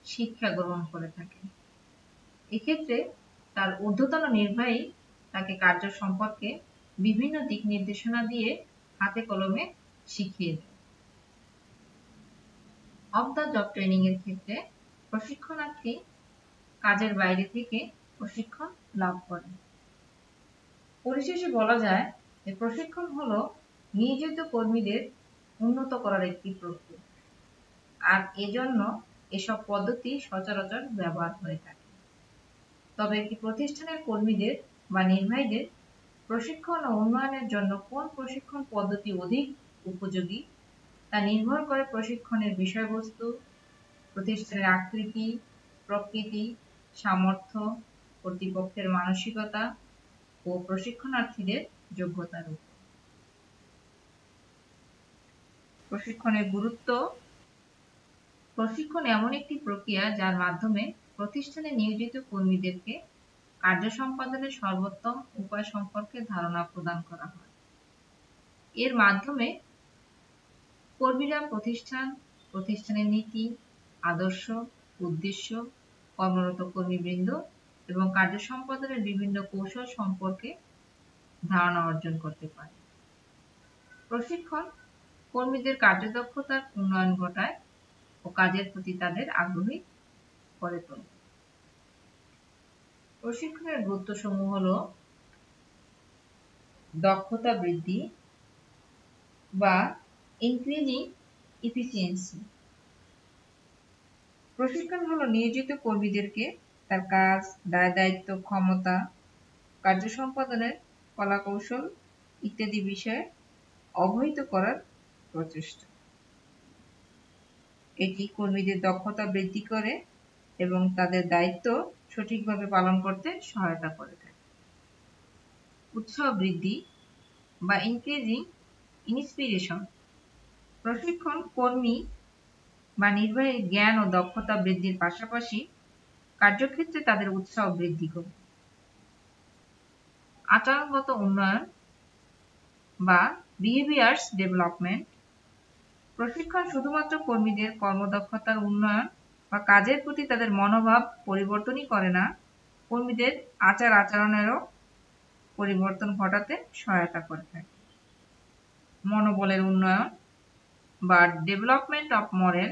শিক্ষা গ্রহণ করে থাকে। এক্ষেত্রে তার ঊর্ধ্বতন নির্বাহী তাকে কার্য সম্পর্কে বিভিন্ন দিক নির্দেশনা দিয়ে হাতে কলমে শিখিয়ে দেয়। অফ দ্য জব ট্রেনিং এর ক্ষেত্রে প্রশিক্ষণার্থী কাজের বাইরে থেকে প্রশিক্ষণ লাভ করে। পরিশেষে বলা যায় যে প্রশিক্ষণ হলো নিয়োজিত কর্মীদের উন্নত করার একটি প্রক্রিয়া, আর এজন্য এসব পদ্ধতি সচরাচর ব্যবহার হয়ে থাকে। তবে একটি প্রতিষ্ঠানের কর্মীদের বা নির্বাহীদের প্রশিক্ষণ ও উন্নয়নের জন্য কোন প্রশিক্ষণ পদ্ধতি অধিক উপযোগী তা নির্ভর করে প্রশিক্ষণের বিষয়বস্তু, প্রতিষ্ঠানের আকৃতি, প্রকৃতি, সামর্থ্য, কর্তৃপক্ষের মানসিকতা ও প্রশিক্ষণার্থীদের যোগ্যতার উপর। প্রশিক্ষণের গুরুত্ব। প্রশিক্ষণ এমন একটি প্রক্রিয়া যার মাধ্যমে প্রতিষ্ঠানে নিয়োজিত কর্মীদেরকে কার্য সম্পাদনের সর্বোত্তম উপায় সম্পর্কে ধারণা প্রদান করা হয়। এর মাধ্যমে কর্মীরা প্রতিষ্ঠানের নীতি, আদর্শ, উদ্দেশ্য, কর্মরত কর্মীবৃন্দ এবং কার্য সম্পাদনের বিভিন্ন কৌশল সম্পর্কে ধারণা অর্জন করতে পারে। প্রশিক্ষণ কর্মীদের কার্যদক্ষতার উন্নয়ন ঘটায় ও কাজের প্রতি তাদের আগ্রহী করে তোলে। প্রশিক্ষণের গুরুত্বসমূহ হলো দক্ষতা বৃদ্ধি বা ইনক্রিজিং এফিসিয়েন্সি। প্রশিক্ষণ হলো নিয়োজিত কর্মীদেরকে তার কাজ, দায় দায়িত্ব, ক্ষমতা, কার্য সম্পাদনের কলাকৌশল ইত্যাদি বিষয়ে অবহিত করার প্রচেষ্টা। এটি কর্মীদের দক্ষতা বৃদ্ধি করে এবং তাদের দায়িত্ব সঠিকভাবে পালন করতে সহায়তা করে থাকে। উৎসাহ বৃদ্ধি বা ইনক্রিজিং ইন্সপিরেশন। প্রশিক্ষণ কর্মী বা নির্বাহীর জ্ঞান ও দক্ষতা বৃদ্ধির পাশাপাশি কার্যক্ষেত্রে তাদের উৎসাহ বৃদ্ধি করে। আচরণগত উন্নয়ন বা বিহেভিয়ার্স ডেভেলপমেন্ট। প্রশিক্ষণ শুধুমাত্র কর্মীদের কর্মদক্ষতার উন্নয়ন বা কাজের প্রতি তাদের মনোভাব পরিবর্তনই করে না, কর্মীদের আচরণেরও পরিবর্তন ঘটাতে সহায়তা করে থাকে। মনোবলের উন্নয়ন বা ডেভেলপমেন্ট অফ মরাল।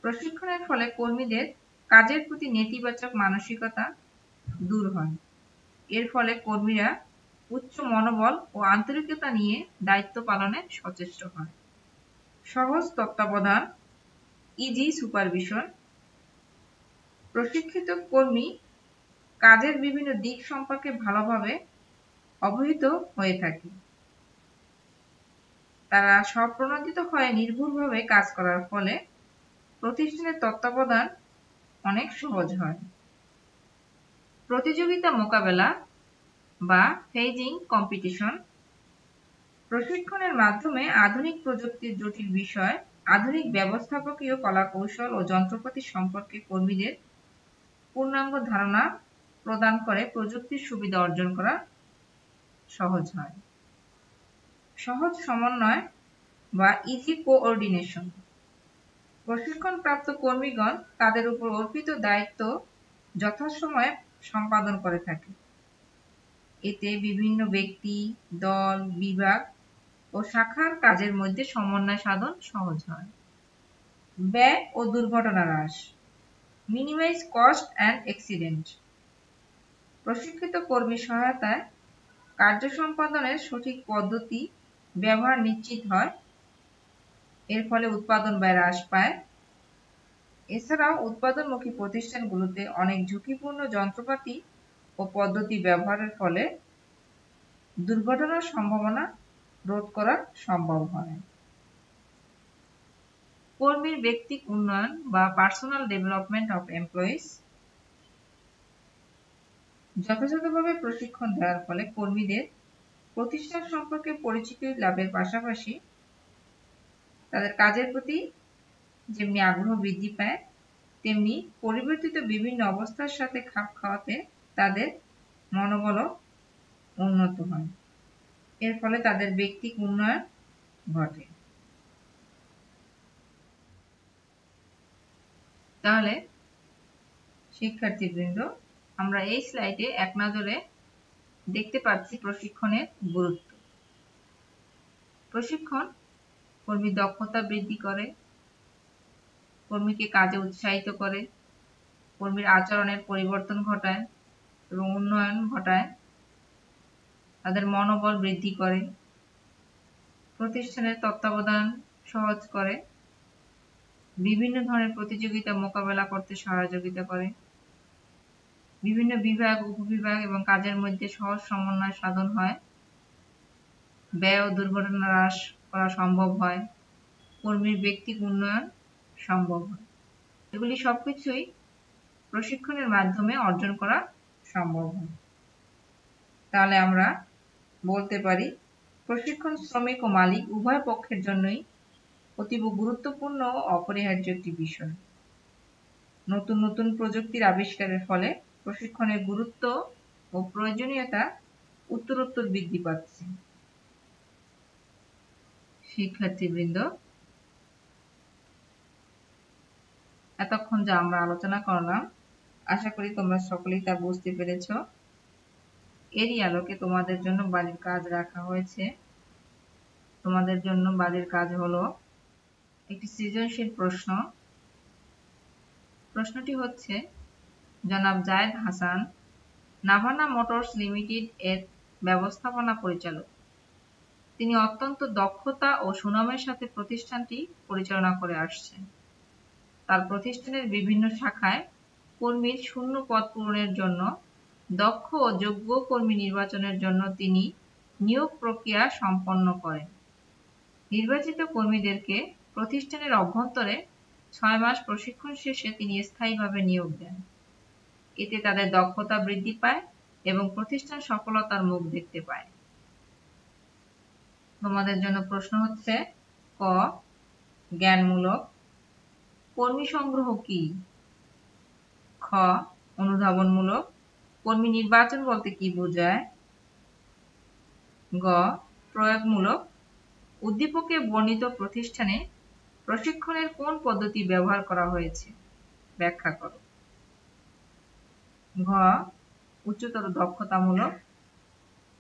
প্রশিক্ষণের ফলে কর্মীদের কাজের প্রতি নেতিবাচক মানসিকতা দূর হয়। এর ফলে কর্মীরা উচ্চ মনোবল ও আন্তরিকতা নিয়ে দায়িত্ব পালনে সচেষ্ট হয়। সহজ তত্ত্বাবধান, ইজি সুপারভিশন। প্রশিক্ষিত কর্মী কাজের বিভিন্ন দিক সম্পর্কে ভালোভাবে অবহিত হয়ে থাকে। তারা স্বপ্রণোদিত হয়ে নির্ভুলভাবে কাজ করার ফলে প্রতিষ্ঠানের তত্ত্বাবধান অনেক সহজ হয়। প্রতিযোগিতা মোকাবেলা বা ফেজিং কম্পিটিশন প্রশিক্ষণের মাধ্যমে আধুনিক প্রযুক্তির জটিল বিষয়, আধুনিক ব্যবস্থাপকীয় কলাকৌশল ও যন্ত্রপাতি সম্পর্কে কর্মীদের পূর্ণাঙ্গ ধারণা প্রদান করে প্রযুক্তির সুবিধা অর্জন করা সহজ হয়। সহজ সমন্বয় বা ইজি কোঅর্ডিনেশন প্রশিক্ষণপ্রাপ্ত কর্মীগণ তাদের উপর অর্পিত দায়িত্ব যথাসময়ে সম্পাদন করে থাকে। এতে বিভিন্ন ব্যক্তি, দল, বিভাগ ও শাখার কাজের মধ্যে সমন্বয় সাধন সহজ হয়। ব্যয় ও দুর্ঘটনা হ্রাস, মিনিমাইজ কস্ট অ্যান্ড অ্যাক্সিডেন্ট প্রশিক্ষিত কর্মী সহায়তায় কার্য সম্পাদনের সঠিক পদ্ধতি ব্যবহার নিশ্চিত হয়। এর ফলে উৎপাদন ব্যয় হ্রাস পায়। এছাড়াও উৎপাদনমুখী প্রতিষ্ঠানগুলোতে অনেক ঝুঁকিপূর্ণ যন্ত্রপাতি ও পদ্ধতি ব্যবহারের ফলে দুর্ঘটনার সম্ভাবনা রোধ করা সম্ভব হয়। কর্মীর ব্যক্তিক উন্নয়ন বা পার্সোনাল ডেভেলপমেন্ট অফ এমপ্লয়িজ যথাযথভাবে প্রশিক্ষণ দেওয়ার ফলে কর্মীদের প্রতিষ্ঠান সম্পর্কে পরিচিতি লাভের পাশাপাশি তাদের কাজের প্রতি যেমনি আগ্রহ বৃদ্ধি পায়, তেমনি পরিবর্তিত বিভিন্ন অবস্থার সাথে খাপ খাওয়াতে তাদের মনোবলও উন্নত হয়। এর ফলে তাদের ব্যক্তিক উন্নয়ন ঘটে। তাহলে শিক্ষার্থীবৃন্দ, আমরা এই স্লাইডে এক নজরে দেখতে পাচ্ছি প্রশিক্ষণের গুরুত্ব। প্রশিক্ষণ কর্মীর দক্ষতা বৃদ্ধি করে, কর্মীকে কাজে উৎসাহিত করে, কর্মীর আচরণের পরিবর্তন ঘটায় এবং উন্নয়ন ঘটায়, তাদের মনোবল বৃদ্ধি করে, প্রতিষ্ঠানের তত্ত্বাবধান সহজ করে, বিভিন্ন ধরনের প্রতিযোগিতা মোকাবেলা করতে সহযোগিতা করে, বিভিন্ন বিভাগ, উপবিভাগ এবং কাজের মধ্যে সহজ সমন্বয় সাধন হয়, ব্যয় ও দুর্ঘটনা হ্রাস করা সম্ভব হয়, কর্মীর ব্যক্তিক উন্নয়ন সম্ভব হয়। এগুলি সবকিছুই প্রশিক্ষণের মাধ্যমে অর্জন করা সম্ভব হয়। তাহলে আমরা বলতে পারি প্রশিক্ষণ শ্রমিক ও মালিক উভয় পক্ষের জন্যই অতীব গুরুত্বপূর্ণ ও অপরিহার্য একটি বিষয়। নতুন নতুন প্রযুক্তির আবিষ্কারের ফলে প্রশিক্ষণের গুরুত্ব ও প্রয়োজনীয়তা উত্তরোত্তর বৃদ্ধি পাচ্ছে। শিক্ষার্থীবৃন্দ, এতক্ষণ যা আমরা আলোচনা করলাম, আশা করি তোমরা সকলেই তা বুঝতে পেরেছ। এরই আলোকে তোমাদের জন্য বাড়ির কাজ রাখা হয়েছে। তোমাদের জন্য বাড়ির কাজ হলো একটি সৃজনশীল প্রশ্ন। প্রশ্নটি হচ্ছে, জনাব জায়েদ হাসান নাভানা মোটরস লিমিটেড এর ব্যবস্থাপনা পরিচালক। তিনি অত্যন্ত দক্ষতা ও সুনামের সাথে প্রতিষ্ঠানটি পরিচালনা করে আসছেন। তার প্রতিষ্ঠানের বিভিন্ন শাখায় কর্মীর শূন্য পদ পূরণের জন্য দক্ষ ও যোগ্য কর্মী নির্বাচনের জন্য তিনি নিয়োগ প্রক্রিয়া সম্পন্ন করেন। নির্বাচিত কর্মীদেরকে প্রতিষ্ঠানের অভ্যন্তরে 6 মাস প্রশিক্ষণ শেষে তিনি স্থায়ীভাবে নিয়োগ দেন। এতে তাদের দক্ষতা বৃদ্ধি পায় এবং প্রতিষ্ঠান সফলতার মুখ দেখতে পায়। তোমাদের জন্য প্রশ্ন হচ্ছে, ক, জ্ঞানমূলক। কর্মী সংগ্রহ কি? খ, অনুধাবনমূলক। কর্মী নির্বাচন বলতে কি বোঝায়? গ, প্রয়োগমূলক। উদ্দীপকে বর্ণিত প্রতিষ্ঠানে প্রশিক্ষণের কোন পদ্ধতি ব্যবহার করা হয়েছে? ব্যাখ্যা করো। ঘ, উচ্চতর দক্ষতামূলক।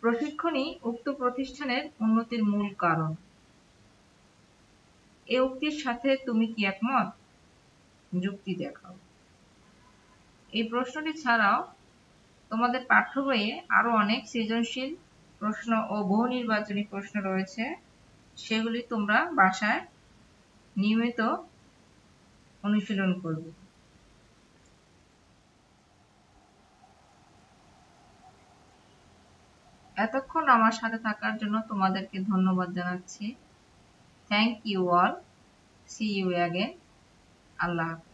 প্রশিক্ষণই উক্ত প্রতিষ্ঠানের উন্নতির মূল কারণ। এ উক্তির সাথে তুমি কি একমত? যুক্তি দেখাও। এই প্রশ্নটি ছাড়াও তোমাদের পাঠ্য বইয়ে আরো অনেক সৃজনশীল প্রশ্ন ও বহু নির্বাচনী প্রশ্ন রয়েছে, সেগুলি তোমরা বাসায় নিয়মিত অনুশীলন করবে। এতক্ষণ আমার সাথে থাকার জন্য তোমাদেরকে ধন্যবাদ জানাচ্ছি। Thank you all, see you again, আল্লাহ হাফেজ।